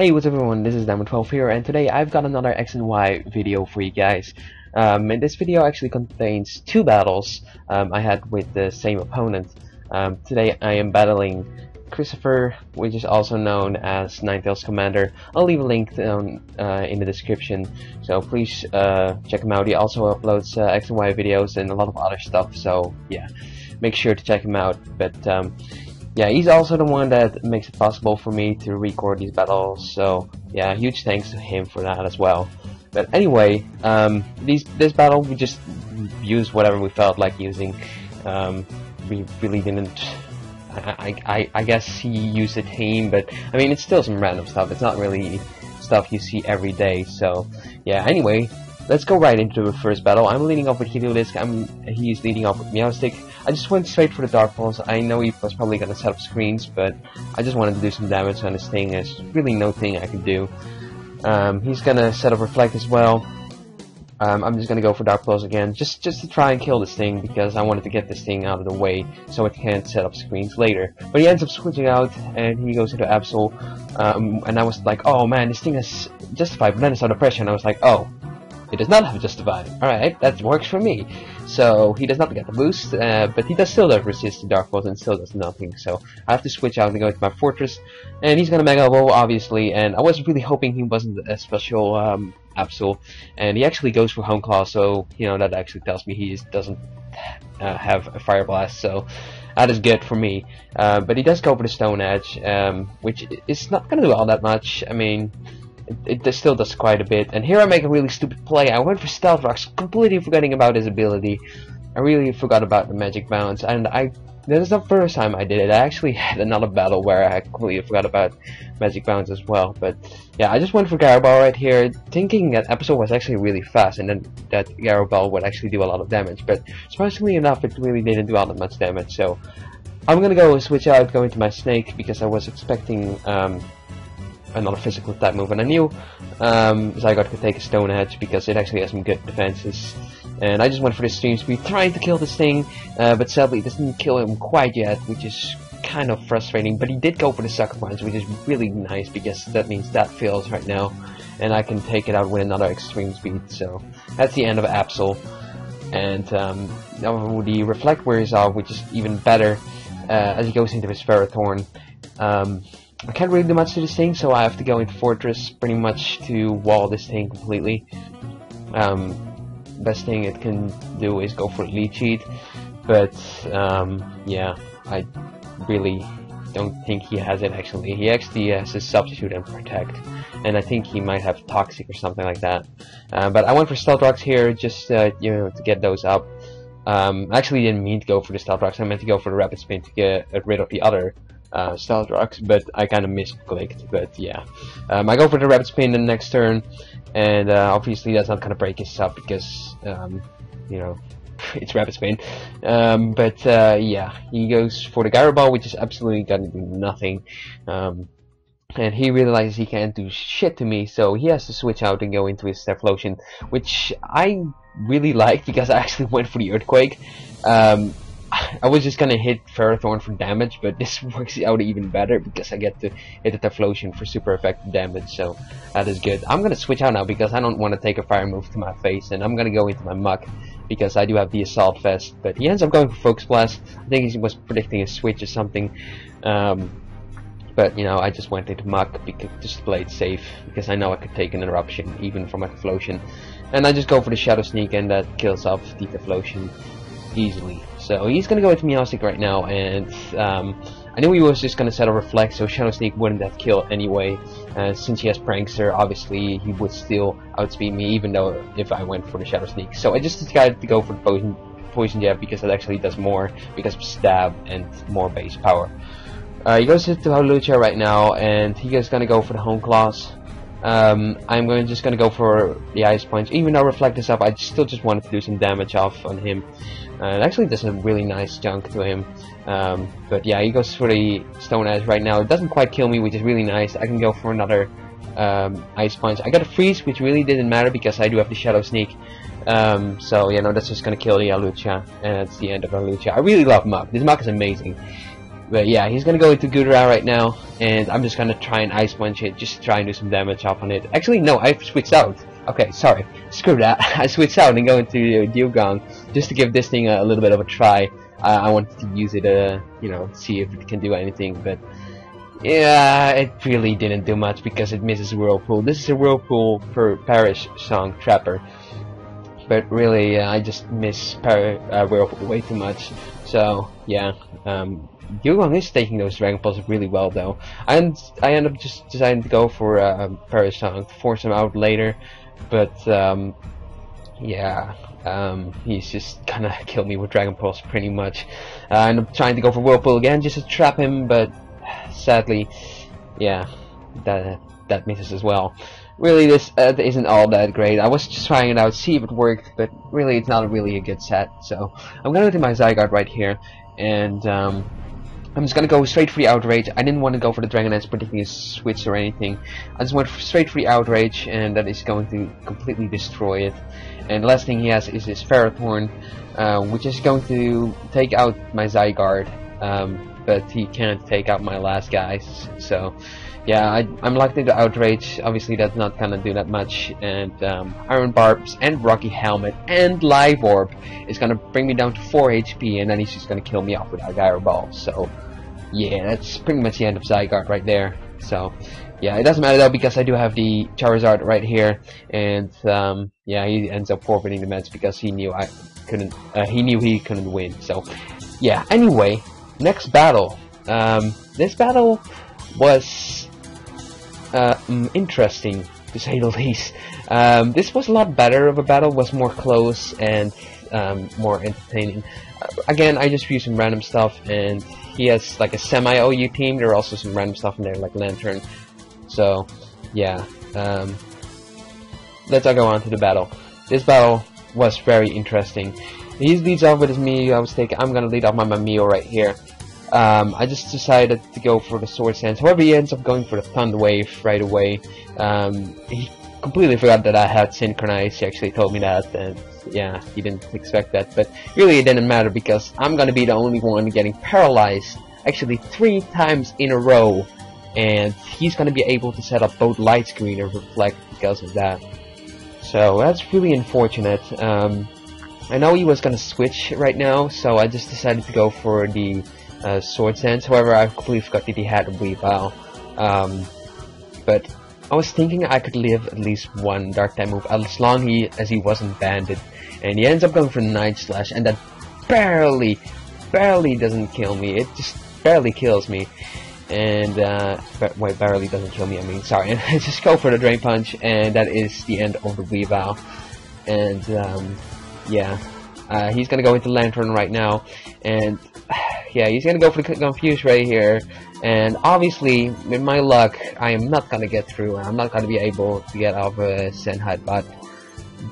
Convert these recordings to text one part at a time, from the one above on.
Hey, what's up everyone, this is Diamond12 here, and today I've got another X and Y video for you guys. And this video actually contains two battles I had with the same opponent. Today I am battling Christopher, which is also known as Ninetalescommander. I'll leave a link down in the description, so please check him out. He also uploads X and Y videos and a lot of other stuff, so yeah, make sure to check him out. But yeah, he's also the one that makes it possible for me to record these battles, so yeah, huge thanks to him for that as well. But anyway, this battle we just used whatever we felt like using. We really didn't. I guess he used a team, but I mean it's still some random stuff. It's not really stuff you see every day. So yeah. Anyway, let's go right into the first battle. I'm leading off with Hijinx. He's leading off with Meowstick. I just went straight for the Dark Pulse. I know he was probably gonna set up screens, but I just wanted to do some damage on this thing. There's really no thing I can do. He's gonna set up Reflect as well. I'm just gonna go for Dark Pulse again, just to try and kill this thing, because I wanted to get this thing out of the way so it can't set up screens later. But he ends up switching out, and he goes into Absol. And I was like, oh man, this thing has Justified, but then it's under pressure, and I was like, oh, it does not have Justified. Alright, that works for me. So he does not get the boost, but he still does resist the Dark Pulse and still does nothing. So I have to switch out and go to my Fortress, and he's gonna Mega Evolve, obviously. And I was really hoping he wasn't a special Absol, and he actually goes for Home Claw. So you know that actually tells me he doesn't have a Fire Blast. So that is good for me. But he does go for the Stone Edge, which is not gonna do all that much. I mean, it still does quite a bit. And here I make a really stupid play. I went for Stealth Rocks, completely forgetting about his ability. I really forgot about the Magic Bounce, and this is the first time I did it. I actually had another battle where I completely forgot about Magic Bounce as well. But yeah, I just went for Gyro Ball right here, thinking that episode was actually really fast, and then that Gyro Ball would actually do a lot of damage. But surprisingly enough, it really didn't do all that much damage. So I'm gonna go switch out, go into my Snake, because I was expecting another physical type move, and I knew Zygarde could take a Stone Edge because it actually has some good defenses. And I just went for the Stream Speed, trying to kill this thing, but sadly it doesn't kill him quite yet, which is kind of frustrating. But he did go for the Sucker Punch, which is really nice, because that means that fails right now, and I can take it out with another Extreme Speed. So that's the end of Absol. And now the Reflect wears off, which is even better as he goes into his Ferrothorn. I can't really do much to this thing, so I have to go into Fortress pretty much to wall this thing completely. Best thing it can do is go for Lead Sheet, but yeah, I really don't think he has it actually. He actually has his Substitute and Protect, and I think he might have Toxic or something like that. But I went for Stealth Rocks here, just you know, to get those up. I actually didn't mean to go for the Stealth Rocks. I meant to go for the Rapid Spin to get rid of the other Stealth Rocks, but I kind of misclicked. But yeah, I go for the Rapid Spin the next turn, and obviously that's not gonna break his up because you know, it's Rapid Spin. But yeah, he goes for the Gyro Ball, which is absolutely gonna do nothing. And he realizes he can't do shit to me, so he has to switch out and go into his Steplosion, which I really like because I actually went for the Earthquake. I was just gonna hit Ferrothorn for damage, but this works out even better because I get to hit the Typhlosion for super effective damage, so that is good. I'm gonna switch out now because I don't want to take a fire move to my face, and I'm gonna go into my Muck because I do have the Assault Vest. But he ends up going for Focus Blast. I think he was predicting a switch or something. But you know, I just went into Muck because just to play it safe, because I know I could take an Eruption even from a Typhlosion. And I just go for the Shadow Sneak, and that kills off the Typhlosion easily. So he's gonna go into Meowstick right now, and I knew he was just gonna set a Reflect, so Shadow Sneak wouldn't have killed anyway. Since he has Prankster, obviously he would still outspeed me, even though if I went for the Shadow Sneak. So I just decided to go for the Poison Jab because it actually does more because of Stab and more base power. He goes into Hawlucha right now, and he is gonna go for the Home Claws. I'm just gonna go for the Ice Punch. Even though Reflect is up, I still just wanted to do some damage off on him. It actually does a really nice chunk to him. But yeah, he goes for the Stone Edge right now. It doesn't quite kill me, which is really nice. I can go for another Ice Punch. I got a Freeze, which really didn't matter because I do have the Shadow Sneak. So you know, that's just gonna kill the Hawlucha, and that's the end of Hawlucha. I really love Muck. This Muck is amazing. But yeah, he's gonna go into Gudra right now, and I'm just gonna try and Ice Punch it, just try and do some damage off on it. Actually, no, I switched out. Okay, sorry, screw that. I switched out and go into Dugong just to give this thing a little bit of a try. I wanted to use it, you know, see if it can do anything, but yeah, it really didn't do much because it misses Whirlpool. This is a Whirlpool for Parish Song Trapper, but really, I just miss Whirlpool way too much. So yeah, Dugong is taking those Dragon Pulse really well though. And I end up just deciding to go for Parish Song to force him out later, but yeah. He's just gonna kill me with Dragon Pulse pretty much. And I'm trying to go for Whirlpool again just to trap him, but sadly, yeah, that misses as well. Really, this isn't all that great. I was just trying it out, see if it worked, but really, it's not really a good set. So I'm gonna do my Zygarde right here, and I'm just gonna go straight for the Outrage. I didn't want to go for the Dragon Dance, predicting a switch or anything. I just went straight for the Outrage, and that is going to completely destroy it. And the last thing he has is his Ferrothorn, which is going to take out my Zygarde, but he can't take out my last guys. So yeah, I'm locked into Outrage. Obviously that's not gonna do that much, and Iron Barbs and Rocky Helmet and Live Orb is gonna bring me down to 4 HP, and then he's just gonna kill me off with a Gyro Ball. So yeah, that's pretty much the end of Zygarde right there. So yeah, it doesn't matter though because I do have the Charizard right here, and yeah, he ends up forfeiting the match because he knew I couldn't. He knew he couldn't win. So yeah. Anyway, next battle. This battle was interesting to say the least. This was a lot better of a battle. Was more close and more entertaining. Again, I just used some random stuff, and he has like a semi-OU team. There are also some random stuff in there like Lantern. So yeah, let's go on to the battle. This battle was very interesting. He leads off with his Mew. I was thinking I'm gonna lead off my Mew right here. I just decided to go for the Sword Stance. However, he ends up going for the Thunder Wave right away. He completely forgot that I had Synchronized. He actually told me that, and yeah, he didn't expect that. But really, it didn't matter because I'm gonna be the only one getting paralyzed. Actually, 3 times in a row. And he's going to be able to set up both Light Screen and Reflect because of that. So that's really unfortunate. I know he was going to switch right now, so I just decided to go for the Sword Stance. However, I completely forgot that he had a Weavile. But I was thinking I could live at least one Dark type move as long as he wasn't banded. And he ends up going for Night Slash, and that barely doesn't kill me. It just barely kills me. And wait, barely doesn't kill me, I mean, sorry. And I just go for the Drain Punch, and that is the end of the Weavile. And yeah, he's gonna go into Lantern right now, and yeah, he's gonna go for the Confuse right here. And obviously, with my luck, I am not gonna get through, and I'm not gonna be able to get off a Senhide bot.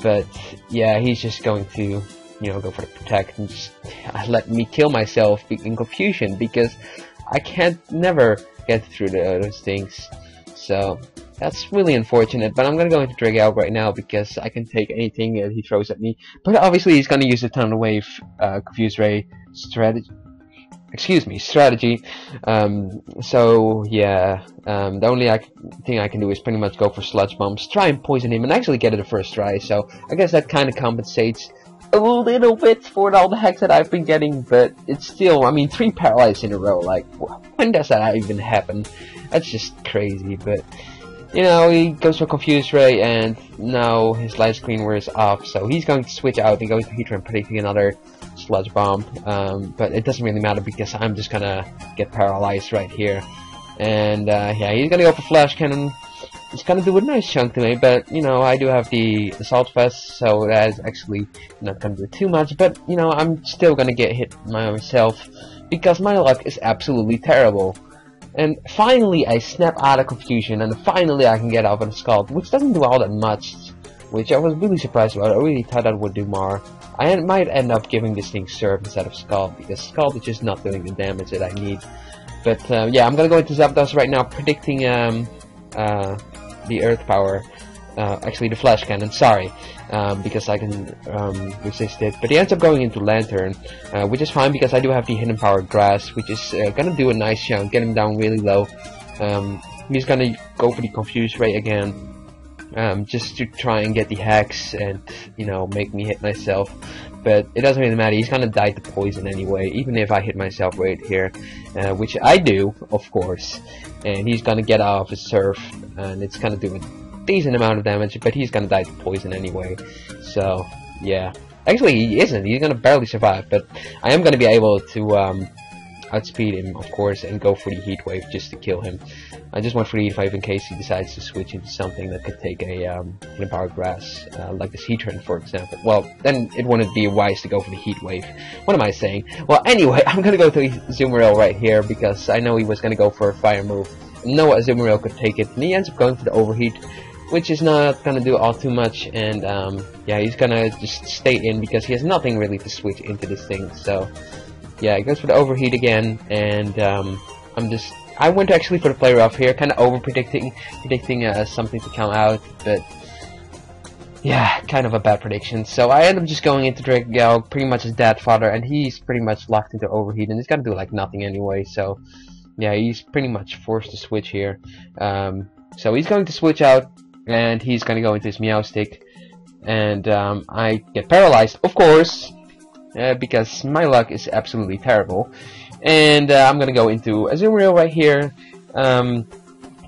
But yeah, he's just going to, you know, go for the Protect and just let me kill myself in confusion because I can't never get through those things. So that's really unfortunate, but I'm gonna go into Dragalge right now because I can take anything that he throws at me. But obviously he's gonna use the Thunder Wave Confuse Ray strategy. So yeah, the only thing I can do is pretty much go for Sludge Bombs, try and poison him, and actually get it the first try. So I guess that kind of compensates a little bit for all the hacks that I've been getting, but it's still, I mean, 3 paralyzed in a row, like, when does that even happen? That's just crazy, but, you know, he goes for Confuse Ray, and now his Light Screen wears off, so he's going to switch out and go to Heatran, predicting another Sludge Bomb, but it doesn't really matter because I'm just gonna get paralyzed right here, and, yeah, he's gonna go for Flash Cannon. It's gonna do a nice chunk to me, but, you know, I do have the Assault Vest, so that is actually not gonna do too much, but, you know, I'm still gonna get hit myself, because my luck is absolutely terrible. And finally, I snap out of confusion, and finally I can get out of the Scald, which doesn't do all that much, which I was really surprised about. I really thought that would do more. I might end up giving this thing Serve instead of Scald, because Scald is just not doing the damage that I need. But, yeah, I'm gonna go into Zapdos right now, predicting, the Earth Power, actually the flash cannon, sorry, because I can resist it. But he ends up going into Lantern, which is fine because I do have the hidden power grass, which is gonna do a nice chunk, get him down really low. He's gonna go for the confuse ray again, just to try and get the hex and, you know, make me hit myself. But it doesn't really matter, he's gonna die to poison anyway, even if I hit myself right here, which I do, of course. And he's gonna get out of his surf, and it's gonna do a decent amount of damage, but he's gonna die to poison anyway. So, yeah. Actually, he isn't, he's gonna barely survive, but I am gonna be able to outspeed him, of course, and go for the heat wave just to kill him. I just went for the heat wave in case he decides to switch into something that could take a hidden power grass, like this Hijinx, for example. Well, then it wouldn't be wise to go for the heat wave. What am I saying? Well, anyway, I'm gonna go to Azumarill right here because I know he was gonna go for a fire move. No Azumarill could take it, and he ends up going for the overheat, which is not gonna do all too much. And yeah, he's gonna just stay in because he has nothing really to switch into this thing. So yeah, he goes for the overheat again, and I went actually for the play rough here, kind of over predicting something to come out, but yeah, kind of a bad prediction. So I end up just going into Dragalg, pretty much his dad fodder, and he's pretty much locked into overheat, and he's gonna do like nothing anyway. So yeah, he's pretty much forced to switch here. So he's going to switch out, and he's gonna go into his Meowstic, and I get paralyzed, of course, because my luck is absolutely terrible. And I'm gonna go into Azumarill right here,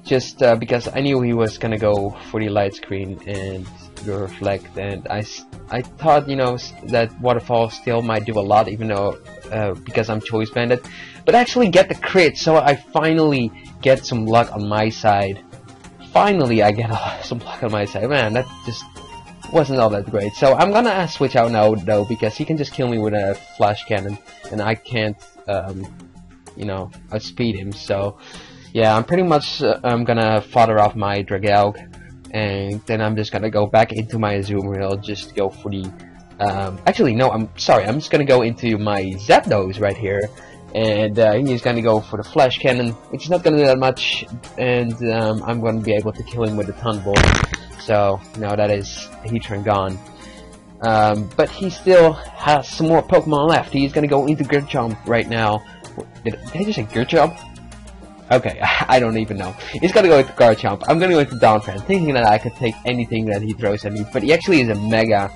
just because I knew he was gonna go for the light screen and the reflect, and I thought, you know, that waterfall still might do a lot, even though because I'm choice banded, but actually get the crit, so I finally get some luck on my side. Finally, I get some luck on my side. Man, that just wasn't all that great. So I'm gonna switch out now though, because he can just kill me with a flash cannon, and I can't, you know, outspeed him. So yeah, I'm pretty much I'm gonna fodder off my Dragalg, and then I'm just gonna go back into my Azumarill, just go for the actually no, I'm sorry, I'm just gonna go into my Zapdos right here, and he's gonna go for the flash cannon, which is not gonna do that much, and I'm gonna be able to kill him with the Thunderbolt. So now that is Hijinx gone. But he still has some more Pokemon left. He's gonna go into Garchomp right now. Did I just say Garchomp? Okay, I don't even know. He's gonna go into Garchomp. I'm gonna go into Donphan, thinking that I could take anything that he throws at me, but he actually is a Mega.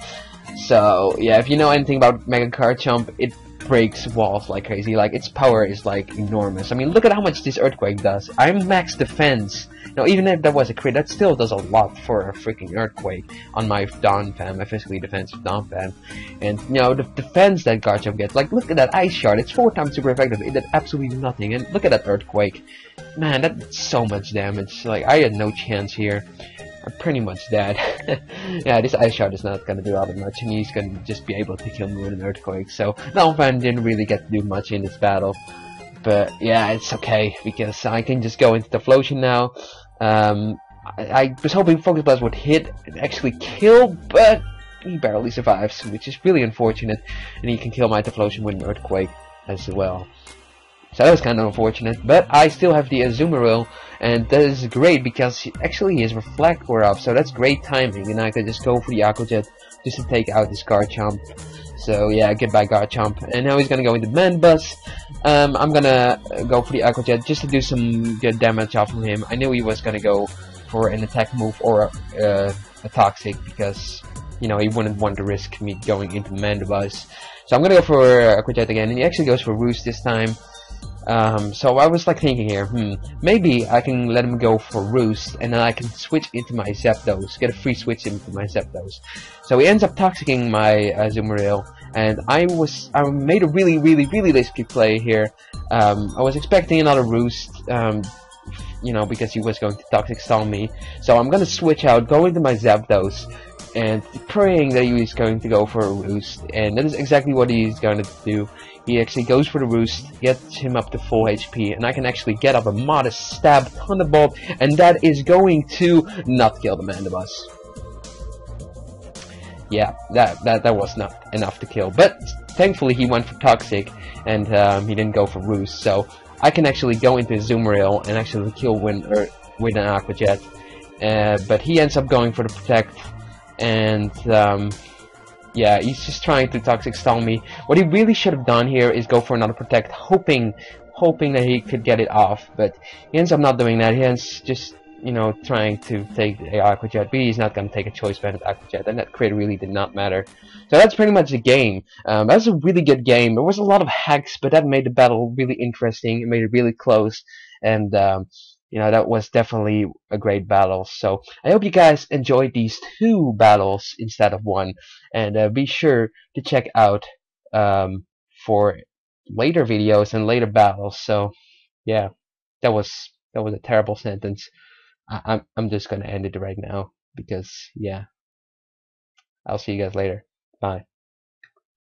So yeah, if you know anything about Mega Garchomp, it breaks walls like crazy. Like, its power is like enormous. I mean, look at how much this Earthquake does. I'm max defense. Now, even if that was a crit, that still does a lot for a freaking Earthquake on my Donphan, my physically defensive Donphan. And, you know, the defense that Garchomp gets, like, look at that Ice Shard, it's 4 times super effective, it did absolutely nothing. And look at that Earthquake. Man, that's so much damage. Like, I had no chance here. I'm pretty much dead. Yeah, this Ice Shard is not gonna do all that much, and he's gonna just be able to kill me with an Earthquake. So, Donphan didn't really get to do much in this battle. But, yeah, it's okay, because I can just go into the Flosion now. I was hoping Focus Blast would hit and actually kill, but he barely survives, which is really unfortunate. And he can kill my Typhlosion with an Earthquake as well. So that was kind of unfortunate, but I still have the Azumarill, and that is great because actually his Reflect wore off, so that's great timing, and I could just go for the Aqua Jet just to take out this Garchomp. So yeah, goodbye Garchomp, and now he's gonna go into Manbus. I'm gonna go for the Aqua Jet just to do some good damage off of him. I knew he was gonna go for an attack move or a Toxic, because, you know, he wouldn't want to risk me going into Manbus. So I'm gonna go for Aqua Jet again, and he actually goes for Roost this time. So I was like thinking here, maybe I can let him go for Roost, and then I can switch into my Zapdos, get a free switch into my Zapdos. So he ends up Toxicking my Azumarill, and I made a really risky play here. I was expecting another Roost, you know, because he was going to Toxic Stall me. So I'm gonna switch out, go into my Zapdos, and praying that he was going to go for a Roost, and that is exactly what he's going to do. He actually goes for the Roost, gets him up to full HP, and I can actually get up a modest stab Thunderbolt, and that is going to not kill the Mandibus. Yeah, that was not enough to kill, but thankfully he went for Toxic, and he didn't go for Roost, so I can actually go into Azumarill and actually kill with an Aqua Jet. but he ends up going for the protect, and yeah, he's just trying to toxic stall me. What he really should have done here is go for another protect, hoping that he could get it off, but he ends up not doing that. He ends just, you know, trying to take the Aqua Jet, but he's not going to take a choice banded Aqua Jet, and that crit really did not matter. So that's pretty much the game. That was a really good game. There was a lot of hacks, but that made the battle really interesting. It made it really close, and you know, that was definitely a great battle. So I hope you guys enjoyed these 2 battles instead of 1, and be sure to check out for later videos and later battles. So yeah, that was a terrible sentence. I'm just gonna end it right now because yeah, I'll see you guys later. Bye.